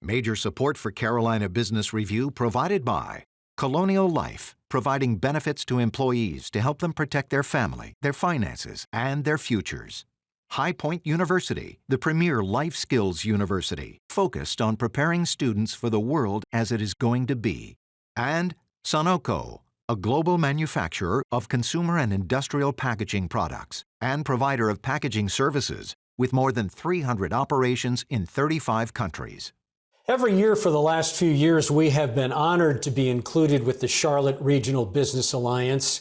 Major support for Carolina Business Review provided by Colonial Life, providing benefits to employees to help them protect their family, their finances, and their futures. High Point University, the premier life skills university, focused on preparing students for the world as it is going to be. And Sonoco, a global manufacturer of consumer and industrial packaging products and provider of packaging services with more than 300 operations in 35 countries. Every year for the last few years, we have been honored to be included with the Charlotte Regional Business Alliance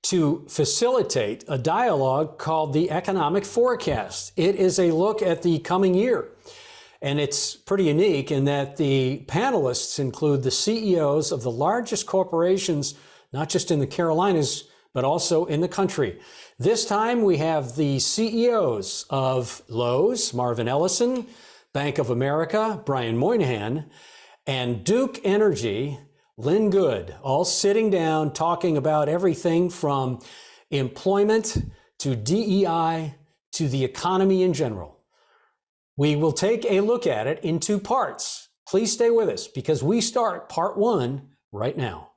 to facilitate a dialogue called the Economic Forecast. It is a look at the coming year. And it's pretty unique in that the panelists include the CEOs of the largest corporations, not just in the Carolinas, but also in the country. This time we have the CEOs of Lowe's, Marvin Ellison, Bank of America, Brian Moynihan, and Duke Energy, Lynn, all sitting down talking about everything from employment to DEI to the economy in general. We will take a look at it in two parts. Please stay with us because we start part one right now.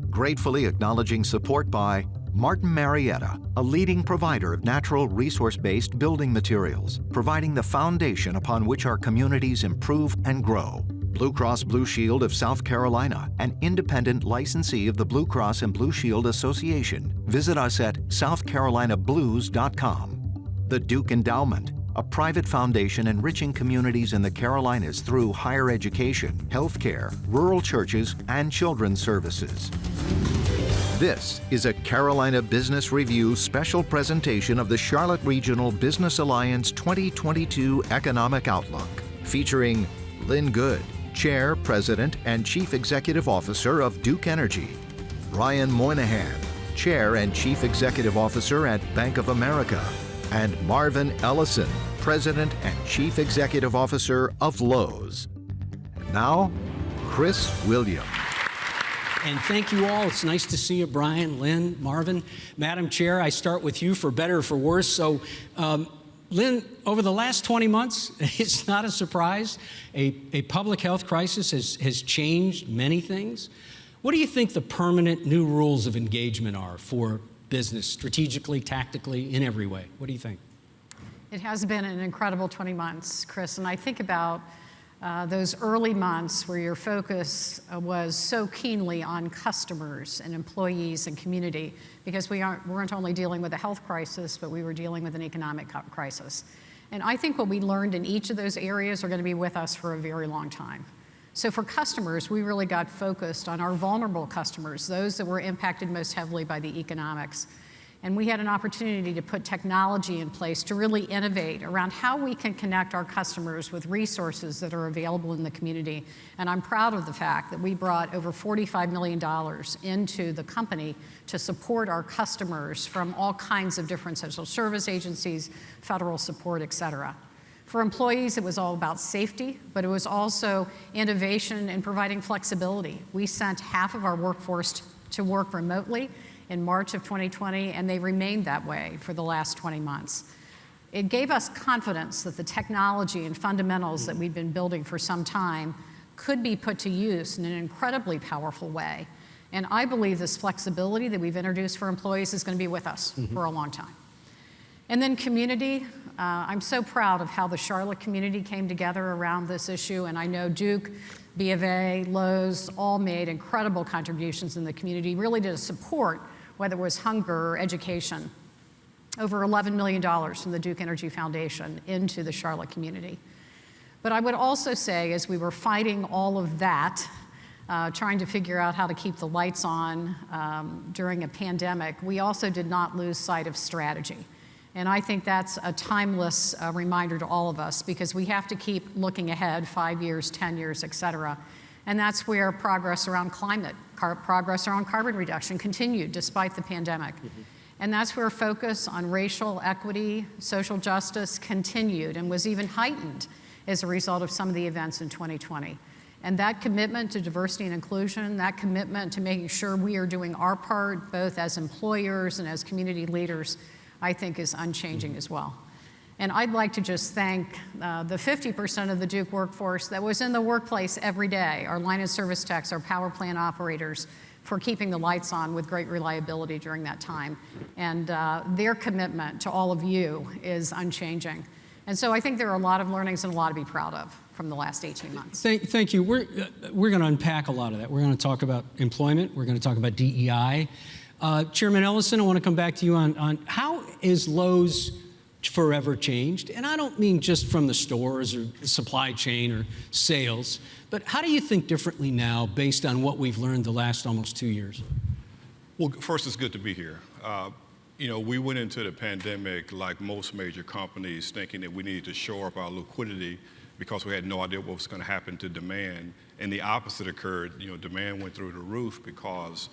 Gratefully acknowledging support by Martin Marietta, a leading provider of natural resource-based building materials, providing the foundation upon which our communities improve and grow. Blue Cross Blue Shield of South Carolina, an independent licensee of the Blue Cross and Blue Shield Association. Visit us at southcarolinablues.com. The Duke Endowment, a private foundation enriching communities in the Carolinas through higher education, healthcare, rural churches, and children's services. This is a Carolina Business Review special presentation of the Charlotte Regional Business Alliance 2022 Economic Outlook, featuring Lynn Good, Chair, President, and Chief Executive Officer of Duke Energy, Brian Moynihan, Chair and Chief Executive Officer at Bank of America, and Marvin Ellison, President and Chief Executive Officer of Lowe's. And now, Chris Williams. And thank you all. It's nice to see you, Brian, Lynn, Marvin. Madam Chair, I start with you for better or for worse. So, Lynn, over the last 20 months, it's not a surprise, a public health crisis has changed many things. What do you think the permanent new rules of engagement are for business, strategically, tactically, in every way? What do you think? It has been an incredible 20 months, Chris, and I think about those early months where your focus was so keenly on customers and employees and community, because we weren't only dealing with a health crisis, but we were dealing with an economic crisis. And I think what we learned in each of those areas are going to be with us for a very long time. So for customers, we really got focused on our vulnerable customers, those that were impacted most heavily by the economics. And we had an opportunity to put technology in place to really innovate around how we can connect our customers with resources that are available in the community. And I'm proud of the fact that we brought over $45 million into the company to support our customers from all kinds of different social service agencies, federal support, et cetera. For employees, it was all about safety, but it was also innovation and providing flexibility. We sent half of our workforce to work remotely in March of 2020, and they remained that way for the last 20 months. It gave us confidence that the technology and fundamentals that we've been building for some time could be put to use in an incredibly powerful way. And I believe this flexibility that we've introduced for employees is going to be with us for a long time. And then community, I'm so proud of how the Charlotte community came together around this issue, and I know Duke, B of A, Lowe's all made incredible contributions in the community, really to support whether it was hunger or education. Over $11 million from the Duke Energy Foundation into the Charlotte community. But I would also say, as we were fighting all of that, trying to figure out how to keep the lights on during a pandemic, we also did not lose sight of strategy. And I think that's a timeless reminder to all of us, because we have to keep looking ahead 5 years, 10 years, et cetera. And that's where progress around climate, progress around carbon reduction continued despite the pandemic. And that's where focus on racial equity, social justice continued and was even heightened as a result of some of the events in 2020. And that commitment to diversity and inclusion, that commitment to making sure we are doing our part, both as employers and as community leaders, I think is unchanging as well. And I'd like to just thank the 50% of the Duke workforce that was in the workplace every day, our line of service techs, our power plant operators, for keeping the lights on with great reliability during that time. And their commitment to all of you is unchanging. And so I think there are a lot of learnings and a lot to be proud of from the last 18 months. Thank you. We're going to unpack a lot of that. We're going to talk about employment. We're going to talk about DEI. Chairman Ellison, I want to come back to you on how is Lowe's forever changed? And I don't mean just from the stores or the supply chain or sales, but how do you think differently now based on what we've learned the last almost 2 years? Well, first, it's good to be here. We went into the pandemic like most major companies thinking that we needed to shore up our liquidity because we had no idea what was going to happen to demand. And the opposite occurred. Demand went through the roof because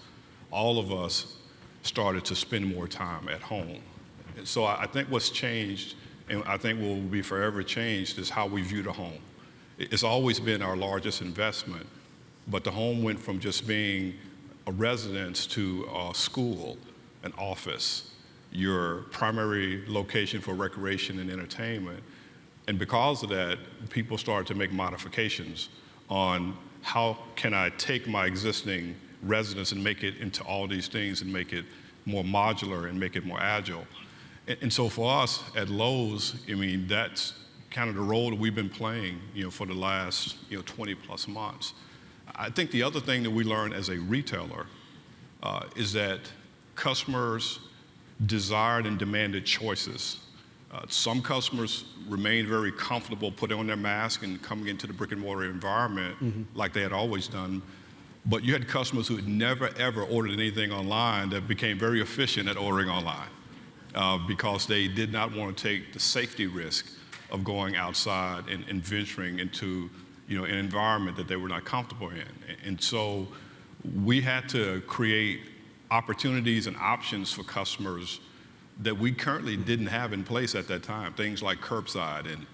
all of us started to spend more time at home. And so I think what's changed, and I think will be forever changed, is how we view the home. It's always been our largest investment, but the home went from just being a residence to a school, an office, your primary location for recreation and entertainment. And because of that, people started to make modifications on how can I take my existing residence and make it into all these things and make it more modular and make it more agile. And so for us at Lowe's, that's kind of the role that we've been playing, for the last, 20 plus months. I think the other thing that we learned as a retailer is that customers desired and demanded choices. Some customers remained very comfortable putting on their mask and coming into the brick and mortar environment like they had always done. But you had customers who had never, ever ordered anything online that became very efficient at ordering online because they did not want to take the safety risk of going outside and venturing into an environment that they were not comfortable in. And so we had to create opportunities and options for customers that we currently didn't have in place at that time, things like curbside and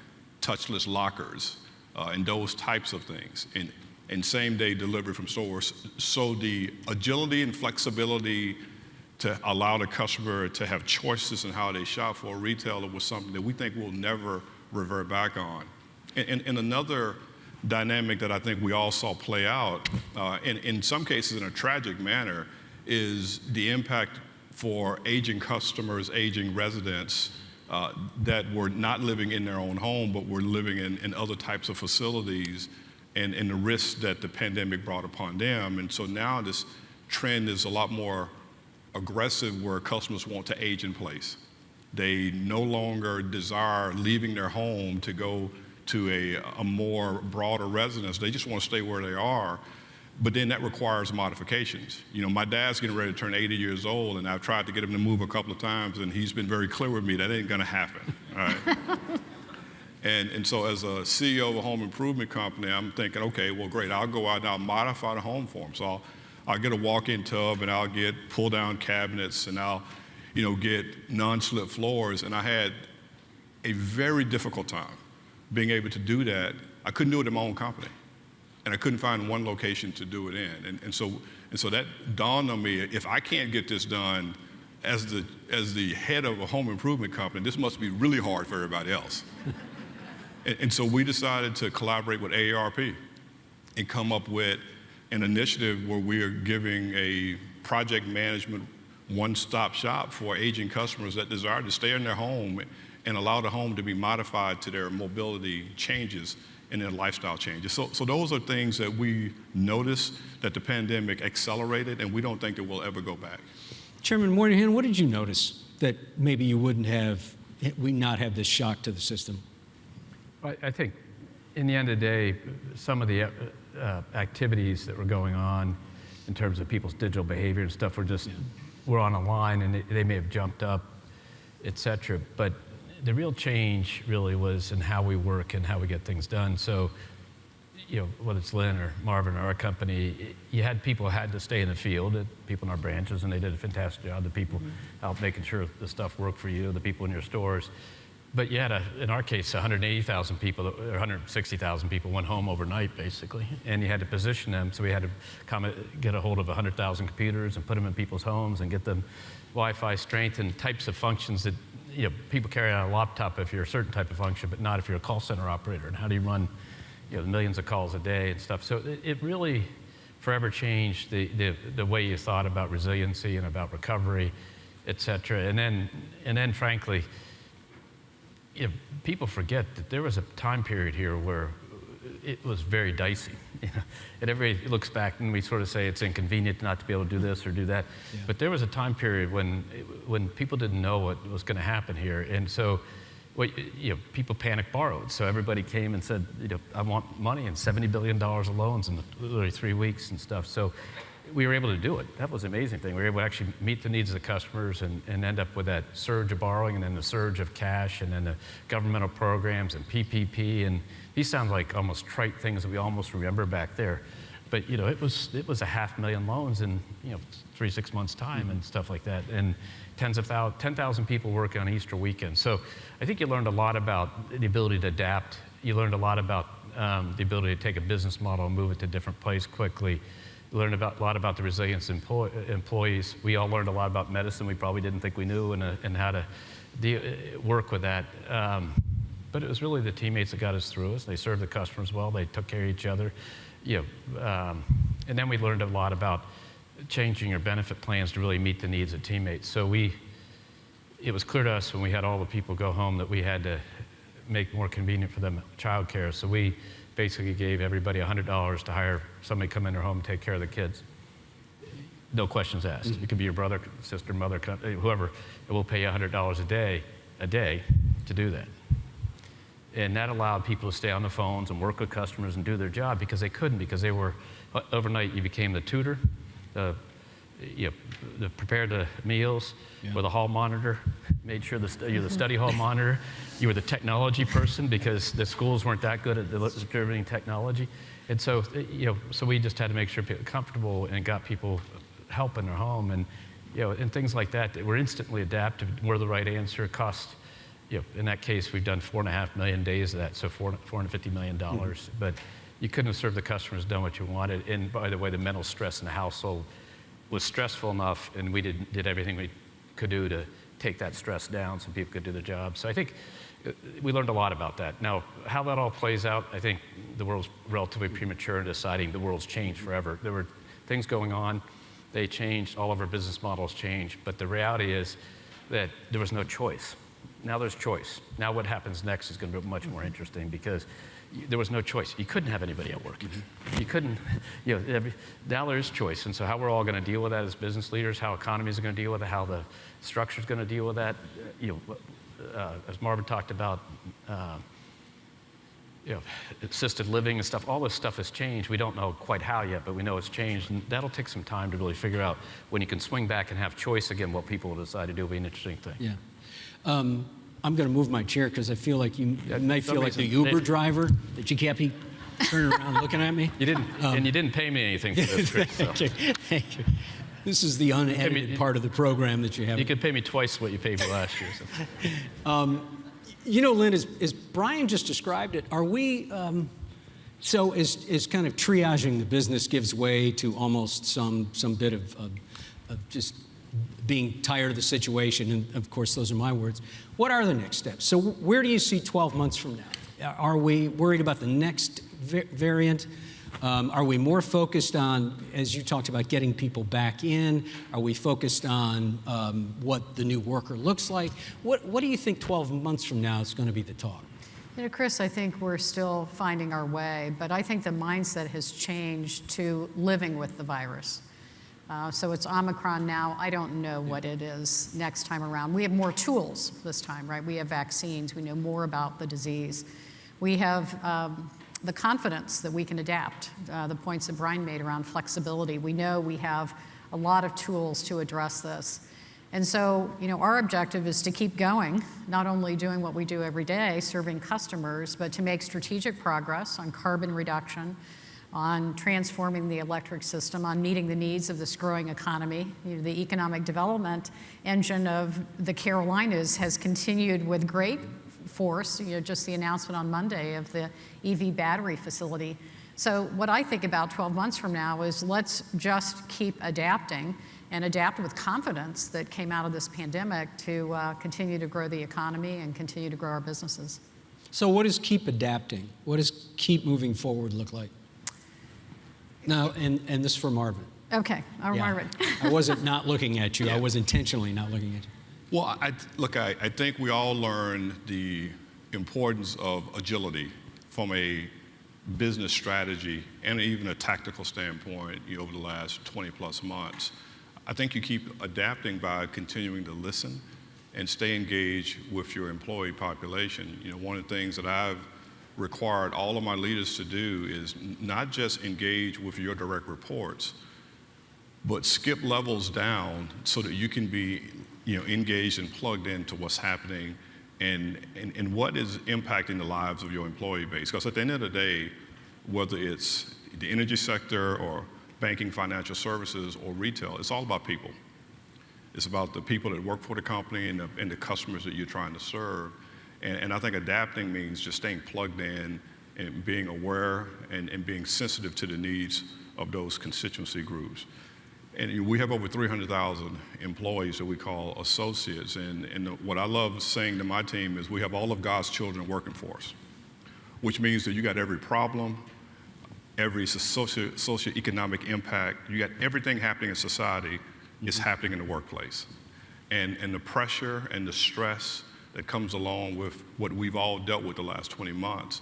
touchless lockers and those types of things, and same-day delivery from stores. So the agility and flexibility to allow the customer to have choices in how they shop for a retailer was something that we think we'll never revert back on. And another dynamic that I think we all saw play out, in some cases in a tragic manner, is the impact for aging customers, aging residents that were not living in their own home, but were living in other types of facilities, and the risks that the pandemic brought upon them. And so now this trend is a lot more aggressive where customers want to age in place. They no longer desire leaving their home to go to a more broader residence. They just want to stay where they are. But then that requires modifications. My dad's getting ready to turn 80 years old, and I've tried to get him to move a couple of times, and he's been very clear with me that ain't gonna happen, all right? And so as a CEO of a home improvement company, I'm thinking, okay, well, great, I'll go out and I'll modify the home for him. So I'll get a walk-in tub, and I'll get pull-down cabinets, and I'll, get non-slip floors. And I had a very difficult time being able to do that. I couldn't do it in my own company. And I couldn't find one location to do it in. And so that dawned on me, if I can't get this done as the head of a home improvement company, this must be really hard for everybody else. and so we decided to collaborate with AARP and come up with an initiative where we are giving a project management one-stop shop for aging customers that desire to stay in their home and allow the home to be modified to their mobility changes and their lifestyle changes. So those are things that we noticed that the pandemic accelerated, and we don't think that we'll ever go back. Chairman Moynihan, what did you notice that maybe you wouldn't have, we not have this shock to the system? I think in the end of the day, some of the activities that were going on in terms of people's digital behavior and stuff were on a line, and they may have jumped up, et cetera. But the real change really was in how we work and how we get things done. So, whether it's Lynn or Marvin or our company, you had people who had to stay in the field, people in our branches, and they did a fantastic job. The people out making sure the stuff worked for you, the people in your stores. But you had, in our case, 180,000 people, or 160,000 people went home overnight, basically. And you had to position them, so we had to get a hold of 100,000 computers and put them in people's homes and get them Wi-Fi strength and types of functions that people carry out a laptop if you're a certain type of function, but not if you're a call center operator. And how do you run millions of calls a day and stuff? So it really forever changed the way you thought about resiliency and about recovery, et cetera. And then frankly, people forget that there was a time period here where it was very dicey. And everybody looks back and we sort of say it's inconvenient not to be able to do this or do that. Yeah. But there was a time period when people didn't know what was going to happen here. And so people panic borrowed. So everybody came and said, I want money, and $70 billion of loans in literally 3 weeks and stuff. So we were able to do it. That was the amazing thing. We were able to actually meet the needs of the customers and end up with that surge of borrowing, and then the surge of cash, and then the governmental programs and PPP. And these sound like almost trite things that we almost remember back there. But it was 500,000 loans in 3-6 months time and stuff like that, and 10,000 people working on Easter weekend. So I think you learned a lot about the ability to adapt. You learned a lot about the ability to take a business model and move it to a different place quickly. You learned a lot about the resilience employees. We all learned a lot about medicine we probably didn't think we knew, and how to work with that. But it was really the teammates that got us through us. They served the customers well. They took care of each other. And then we learned a lot about changing your benefit plans to really meet the needs of teammates. So it was clear to us when we had all the people go home that we had to make more convenient for them childcare. So we basically gave everybody $100 to hire somebody to come in their home and take care of the kids. No questions asked. Mm-hmm. It could be your brother, sister, mother, whoever, and we'll pay you $100 a day to do that. And that allowed people to stay on the phones and work with customers and do their job because they couldn't, because they were, overnight you became the tutor, prepared the meals with a hall monitor, made sure you're the study hall monitor. You were the technology person because the schools weren't that good at distributing technology. And so, so we just had to make sure people were comfortable and got people help in their home, and, and things like that were instantly adapted, were the right answer, cost. In that case, we've done 4.5 million days of that, so $450 million. Mm-hmm. But you couldn't have served the customers, done what you wanted. And by the way, the mental stress in the household was stressful enough, and we did everything we could do to take that stress down so people could do their job. So I think we learned a lot about that. Now, how that all plays out, I think the world's relatively premature in deciding. The world's changed forever. There were things going on. They changed. All of our business models changed. But the reality is that there was no choice. Now there's choice. Now what happens next is going to be much more interesting because there was no choice. You couldn't have anybody at work. Mm-hmm. You couldn't, now there is choice. And so how we're all going to deal with that as business leaders, how economies are going to deal with it, how the structure's going to deal with that, as Marvin talked about, assisted living and stuff, all this stuff has changed. We don't know quite how yet, but we know it's changed. And that'll take some time to really figure out when you can swing back and have choice again, what people will decide to do will be an interesting thing. Yeah. I'm going to move my chair because I feel like you might feel like the Uber driver that you can't be turning around looking at me. You didn't, and you didn't pay me anything for this, Chris. Thank you. This is the unedited part of the program that you have. You could pay me twice what you paid me last year. So. Lynn, as Brian just described it, are we, so as kind of triaging the business gives way to almost some bit of just being tired of the situation, and of course those are my words, what are the next steps? So where do you see 12 months from now? Are we worried about the next variant? Are we more focused on, as you talked about, getting people back in? Are we focused on what the new worker looks like? What do you think 12 months from now is going to be the talk? Chris, I think we're still finding our way, but I think the mindset has changed to living with the virus. So it's Omicron now. I don't know what it is next time around. We have more tools this time, right? We have vaccines. We know more about the disease. We have the confidence that we can adapt, the points that Brian made around flexibility. We know we have a lot of tools to address this. And so, our objective is to keep going, not only doing what we do every day, serving customers, but to make strategic progress on carbon reduction, on transforming the electric system, on meeting the needs of this growing economy. The economic development engine of the Carolinas has continued with great force, just the announcement on Monday of the EV battery facility. So what I think about 12 months from now is let's just keep adapting and adapt with confidence that came out of this pandemic to continue to grow the economy and continue to grow our businesses. So what does keep adapting? What does keep moving forward look like? Now, and this is for Marvin. Okay, Marvin. I wasn't not looking at you. I was intentionally not looking at you. Well, I think we all learned the importance of agility from a business strategy and even a tactical standpoint over the last 20 plus months. I think you keep adapting by continuing to listen and stay engaged with your employee population. One of the things that I've required all of my leaders to do is not just engage with your direct reports, but skip levels down so that you can be engaged and plugged into what's happening and what is impacting the lives of your employee base. Because at the end of the day, whether it's the energy sector or banking, financial services, or retail, it's all about people. It's about the people that work for the company and the customers that you're trying to serve. And I think adapting means just staying plugged in and being aware and being sensitive to the needs of those constituency groups. And we have over 300,000 employees that we call associates. And what I love saying to my team is we have all of God's children working for us, which means that you got every problem, every socioeconomic impact, you got everything happening in society is happening in the workplace. And the pressure and the stress that comes along with what we've all dealt with the last 20 months,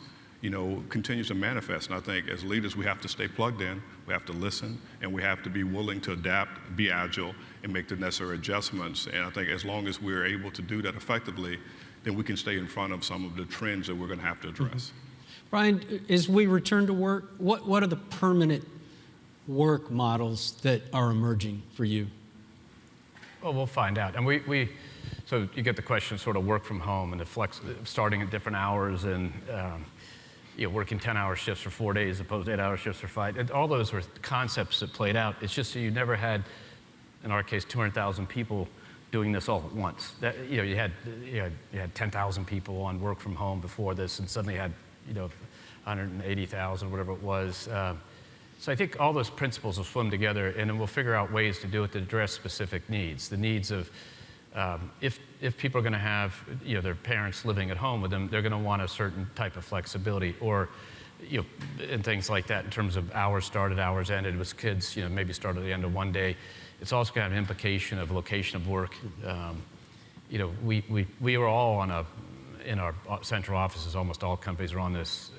continues to manifest. And I think as leaders, we have to stay plugged in, we have to listen, and we have to be willing to adapt, be agile, and make the necessary adjustments. And I think as long as we're able to do that effectively, then we can stay in front of some of the trends that we're going to have to address. Brian, as we return to work, what are the permanent work models that are emerging for you? Well, we'll find out. And so you get the question, sort of work from home and the flex, starting at different hours and working 10-hour shifts for 4 days as opposed to 8-hour shifts for 5. And all those were concepts that played out. It's just that you never had, in our case, 200,000 people doing this all at once. You had 10,000 people on work from home before this, and suddenly you had 180,000, whatever it was. So I think all those principles will swim together, and then we'll figure out ways to do it to address specific needs. The needs of, if people are going to have their parents living at home with them, they're going to want a certain type of flexibility, or and things like that in terms of hours started, hours ended with kids. Maybe start at the end of one day. It's also got an implication of location of work. We were all in our central offices, almost all companies are on this,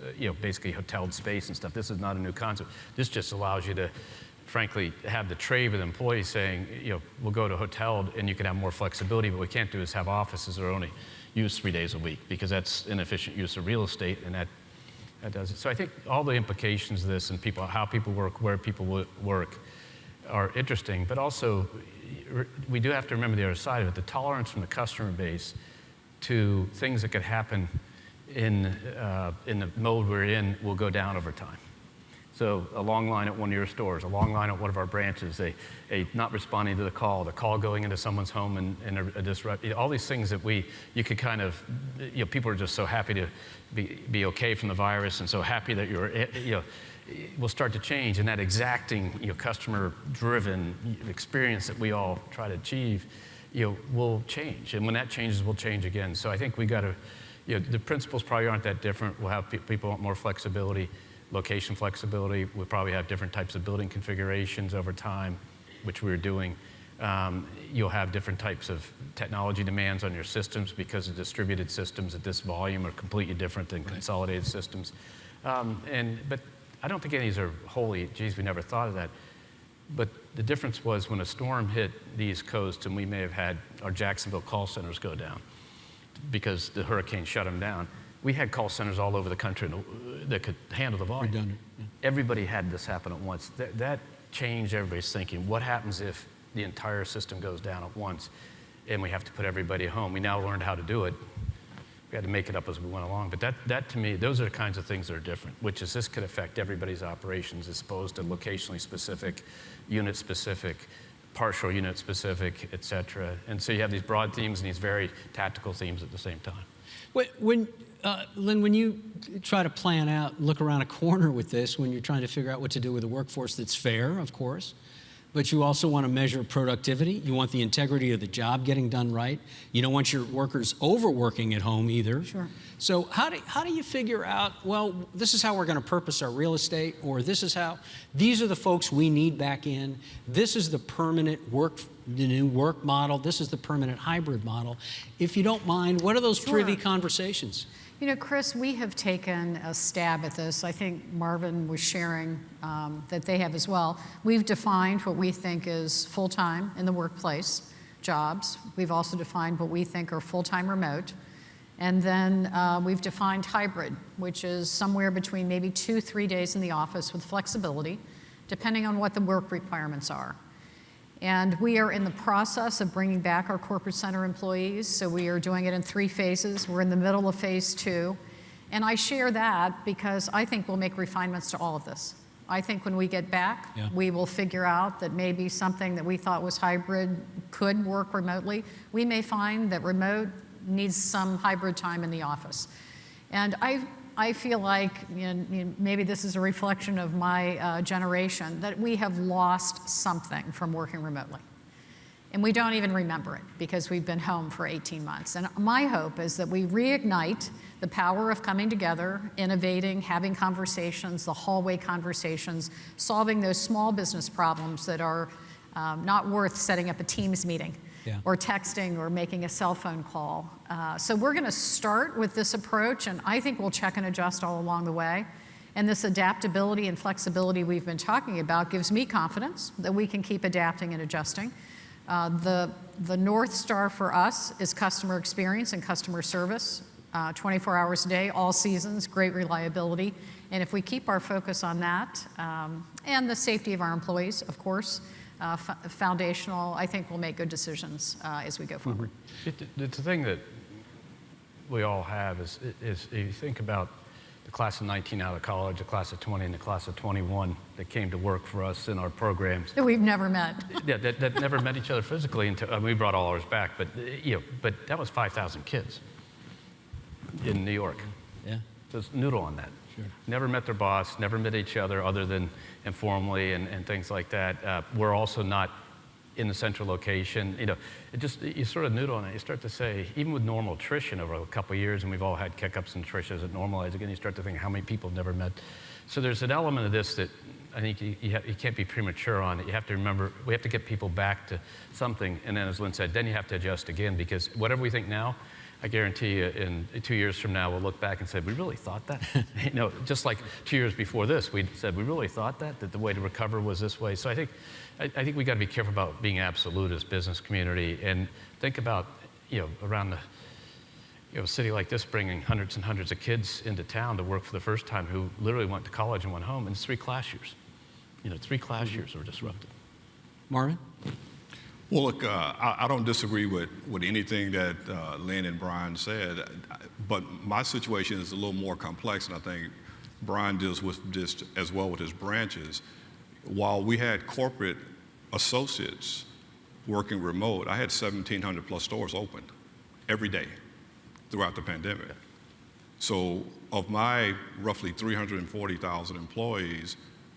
basically hoteled space and stuff. This is not a new concept. This just allows you to, frankly, have the trade with employees saying, we'll go to hoteled and you can have more flexibility. What we can't do is have offices that are only used 3 days a week, because that's inefficient use of real estate, and that does it. So I think all the implications of this and how people work, where people work, are interesting. But also, we do have to remember the other side of it, the tolerance from the customer base to things that could happen in the mode we're in will go down over time. So a long line at one of your stores, a long line at one of our branches, a not responding to the call going into someone's home and a disrupt, all these things that you could kind of, people are just so happy to be okay from the virus and so happy that will start to change, and that exacting, customer-driven experience that we all try to achieve, will change. And when that changes, we'll change again. So I think we got to, the principles probably aren't that different. We'll have people want more flexibility, location flexibility. We'll probably have different types of building configurations over time, which we're doing. You'll have different types of technology demands on your systems, because the distributed systems at this volume are completely different than consolidated systems. But I don't think any of these are wholly, geez, we never thought of that. But the difference was when a storm hit the East Coast, and we may have had our Jacksonville call centers go down because the hurricane shut them down. We had call centers all over the country that could handle the volume. Redundant, yeah. Everybody had this happen at once. That changed everybody's thinking. What happens if the entire system goes down at once and we have to put everybody at home? We now learned how to do it. We had to make it up as we went along. But that to me, those are the kinds of things that are different, which is this could affect everybody's operations as opposed to locationally specific, unit specific, partial unit specific, et cetera. And so you have these broad themes and these very tactical themes at the same time. Lynn, when you try to plan out, look around a corner with this, when you're trying to figure out what to do with a workforce that's fair, of course, but you also want to measure productivity. You want the integrity of the job getting done right. You don't want your workers overworking at home either. Sure. So how do you figure out, well, this is how we're going to purpose our real estate, or these are the folks we need back in. This is the permanent the new work model. This is the permanent hybrid model. If you don't mind, what are those privy conversations? You know, Chris, we have taken a stab at this. I think Marvin was sharing that they have as well. We've defined what we think is full-time in the workplace jobs. We've also defined what we think are full-time remote. And then we've defined hybrid, which is somewhere between maybe 2-3 days in the office with flexibility, depending on what the work requirements are. And we are in the process of bringing back our corporate center employees, so we are doing it in 3 phases. We're in the middle of phase 2. And I share that because I think we'll make refinements to all of this. I think when we get back, we will figure out that maybe something that we thought was hybrid could work remotely. We may find that remote needs some hybrid time in the office. And I feel like, maybe this is a reflection of my generation, that we have lost something from working remotely. And we don't even remember it because we've been home for 18 months. And my hope is that we reignite the power of coming together, innovating, having conversations, the hallway conversations, solving those small business problems that are not worth setting up a Teams meeting. Or texting or making a cell phone call. So we're going to start with this approach, and I think we'll check and adjust all along the way. And this adaptability and flexibility we've been talking about gives me confidence that we can keep adapting and adjusting. The North Star for us is customer experience and customer service, 24 hours a day, all seasons, great reliability. And if we keep our focus on that, and the safety of our employees, of course, foundational, I think we'll make good decisions as we go forward. The thing that we all have is if you think about the class of 19 out of college, the class of 20, and the class of 21 that came to work for us in our programs. That we've never met. Yeah, that never met each other physically until we brought all ours back, but but that was 5,000 kids in New York. Yeah. Just noodle on that. Sure. Never met their boss, never met each other other than informally and things like that. We're also not in the central location. You sort of noodle on it. You start to say, even with normal attrition over a couple of years, and we've all had kick-ups and attrition as it normalizes again, you start to think how many people have never met. So there's an element of this that I think you can't be premature on it. You have to remember, we have to get people back to something, and then as Lynn said, then you have to adjust again, because whatever we think now, I guarantee you in 2 years from now, we'll look back and say, we really thought that? Just like 2 years before this, we said, we really thought that the way to recover was this way. So I think we got to be careful about being absolute as business community and think about, around a city like this bringing hundreds and hundreds of kids into town to work for the first time who literally went to college and went home, and it's 3 class years. 3 class years were disrupted. Marvin? Well, look, I don't disagree with anything that Lynn and Brian said, but my situation is a little more complex, and I think Brian deals with this as well with his branches. While we had corporate associates working remote, I had 1,700 plus stores open every day throughout the pandemic. So of my roughly 340,000 employees,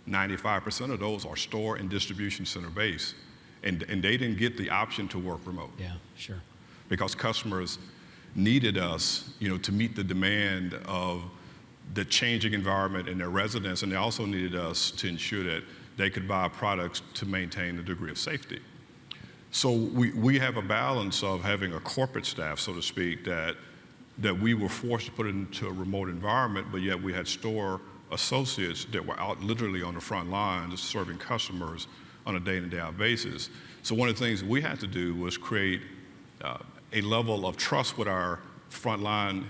95% of those are store and distribution center based. And they didn't get the option to work remote. Yeah, sure. Because customers needed us, to meet the demand of the changing environment in their residence, and they also needed us to ensure that they could buy products to maintain a degree of safety. So we have a balance of having a corporate staff, so to speak, that we were forced to put into a remote environment, but yet we had store associates that were out literally on the front lines serving customers on a day-in and day-out basis. So one of the things we had to do was create a level of trust with our frontline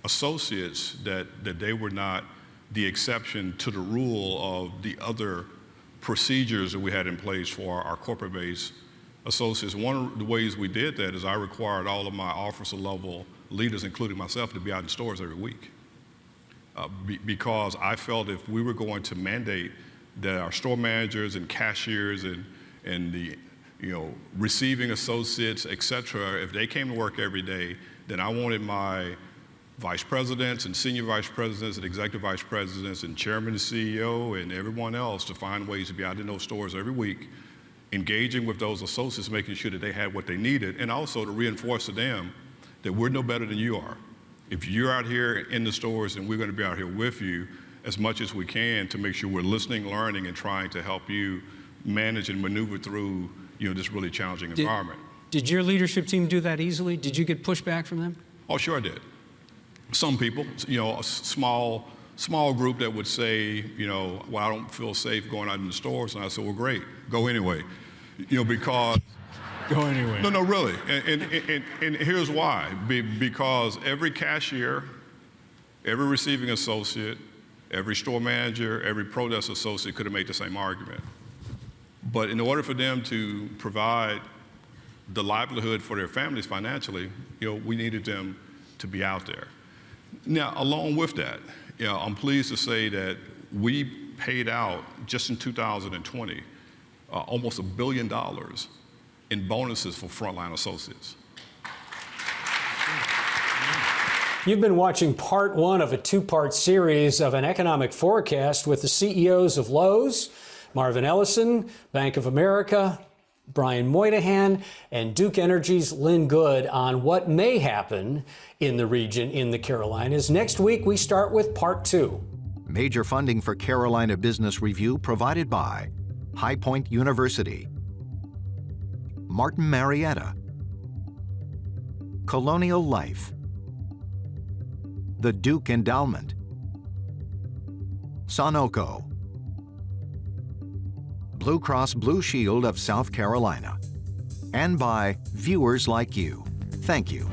associates that they were not the exception to the rule of the other procedures that we had in place for our corporate-based associates. One of the ways we did that is I required all of my officer-level leaders, including myself, to be out in stores every week. Because I felt if we were going to mandate that our store managers and cashiers and the receiving associates, et cetera, if they came to work every day, then I wanted my vice presidents and senior vice presidents and executive vice presidents and chairman and CEO and everyone else to find ways to be out in those stores every week, engaging with those associates, making sure that they had what they needed, and also to reinforce to them that we're no better than you are. If you're out here in the stores, then we're going to be out here with you as much as we can to make sure we're listening, learning, and trying to help you manage and maneuver through this really challenging environment. Did your leadership team do that easily? Did you get pushback from them? Oh, sure I did. Some people, a small group that would say, well, I don't feel safe going out in the stores. And I said, well, great, go anyway. Because... Go anyway. No, really. And here's why. Because every cashier, every receiving associate, every store manager, every pro desk associate could have made the same argument. But in order for them to provide the livelihood for their families financially, we needed them to be out there. Now, along with that, I'm pleased to say that we paid out, just in 2020, almost $1 billion in bonuses for frontline associates. You've been watching part one of a two-part series of an economic forecast with the CEOs of Lowe's, Marvin Ellison, Bank of America, Brian Moynihan, and Duke Energy's Lynn on what may happen in the region in the Carolinas. Next week, we start with part two. Major funding for Carolina Business Review provided by High Point University, Martin Marietta, Colonial Life, the Duke Endowment, Sunoco, Blue Cross Blue Shield of South Carolina, and by viewers like you. Thank you.